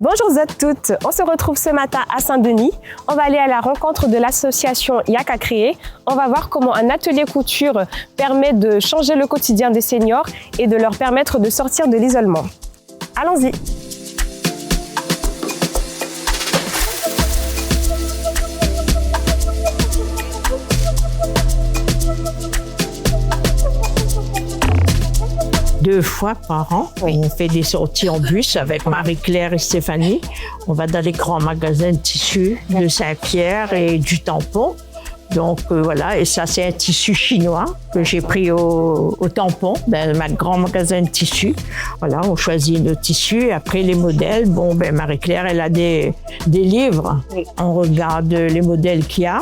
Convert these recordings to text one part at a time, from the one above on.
Bonjour à toutes, on se retrouve ce matin à Saint-Denis. On va aller à la rencontre de l'association Yak a créé. On va voir comment un atelier couture permet de changer le quotidien des seniors et de leur permettre de sortir de l'isolement. Allons-y. Deux fois par an, on fait des sorties en bus avec Marie-Claire et Stéphanie. On va dans les grands magasins de tissus de Saint-Pierre et du Tampon. Donc voilà, et ça c'est un tissu chinois que j'ai pris au Tampon, dans ma grand magasin de tissus. Voilà, on choisit nos tissus. Après les modèles, Marie-Claire elle a des livres. On regarde les modèles qu'il y a.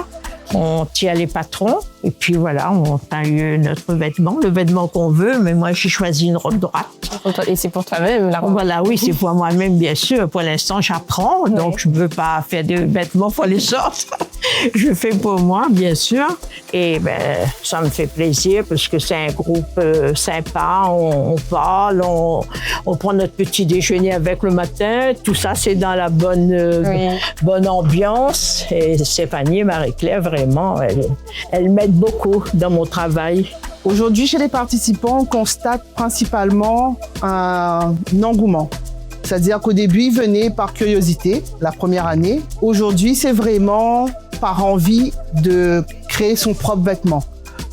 On tient les patrons et puis voilà, on taille notre vêtement, le vêtement qu'on veut, mais moi j'ai choisi une robe droite. Et c'est pour toi-même la robe? Voilà, oui, c'est pour moi-même bien sûr. Pour l'instant j'apprends, donc je ne veux pas faire des vêtements pour les autres. Je fais pour moi bien sûr et ça me fait plaisir parce que c'est un groupe sympa, on parle, on prend notre petit déjeuner avec le matin, tout ça c'est dans la bonne ambiance et Stéphanie et Marie-Claire vraiment, elles m'aident beaucoup dans mon travail. Aujourd'hui, chez les participants, on constate principalement un engouement. C'est-à-dire qu'au début, ils venaient par curiosité, la première année. Aujourd'hui, c'est vraiment par envie de créer son propre vêtement.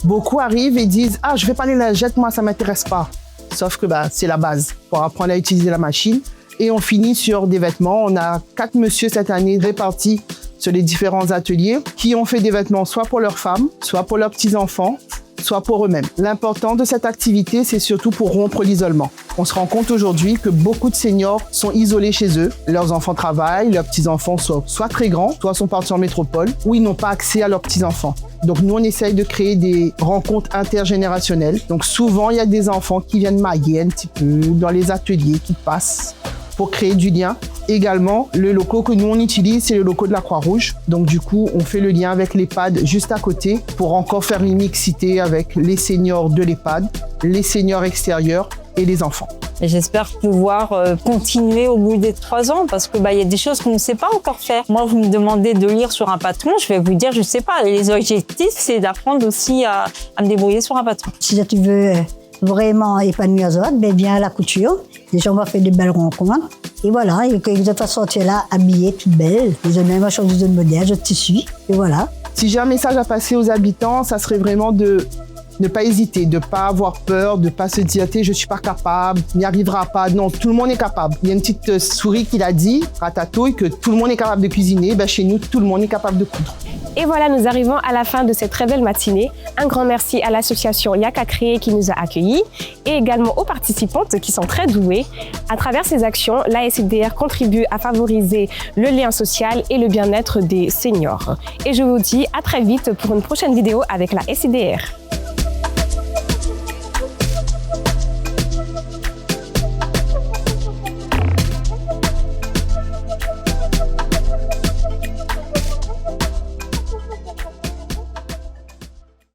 Beaucoup arrivent et disent « Ah, je ne vais pas les lingettes, moi, ça ne m'intéresse pas. » Sauf que c'est la base pour apprendre à utiliser la machine. Et on finit sur des vêtements. On a 4 messieurs cette année répartis sur les différents ateliers qui ont fait des vêtements soit pour leurs femmes, soit pour leurs petits-enfants, soit pour eux-mêmes. L'important de cette activité, c'est surtout pour rompre l'isolement. On se rend compte aujourd'hui que beaucoup de seniors sont isolés chez eux. Leurs enfants travaillent, leurs petits-enfants sont soit très grands, soit sont partis en métropole, ou ils n'ont pas accès à leurs petits-enfants. Donc nous, on essaye de créer des rencontres intergénérationnelles. Donc souvent, il y a des enfants qui viennent mailler un petit peu dans les ateliers, qui passent pour créer du lien. Également, le loco que nous on utilise, c'est le loco de la Croix-Rouge. Donc du coup, on fait le lien avec l'EHPAD juste à côté pour encore faire une mixité avec les seniors de l'EHPAD, les seniors extérieurs et les enfants. Et j'espère pouvoir continuer au bout des 3 ans parce que y a des choses qu'on ne sait pas encore faire. Moi, vous me demandez de lire sur un patron, je vais vous dire, je ne sais pas. Et les objectifs, c'est d'apprendre aussi à me débrouiller sur un patron. Si tu veux vraiment épanouir les autres, viens à la couture. Déjà, on va faire des belles rencontres. Et voilà, et que vous êtes sortir là, habillés, toutes belles. Vous avez même choisi de modèle, de tissu. Et voilà. Si j'ai un message à passer aux habitants, ça serait vraiment de ne pas hésiter, de ne pas avoir peur, de ne pas se dire « je ne suis pas capable, n'y arrivera pas ». Non, tout le monde est capable. Il y a une petite souris qui l'a dit, Ratatouille, que tout le monde est capable de cuisiner. Chez nous, tout le monde est capable de coudre. Et voilà, nous arrivons à la fin de cette très belle matinée. Un grand merci à l'association Yak a créé qui nous a accueillis et également aux participantes qui sont très douées. À travers ces actions, la SIDR contribue à favoriser le lien social et le bien-être des seniors. Et je vous dis à très vite pour une prochaine vidéo avec la SIDR.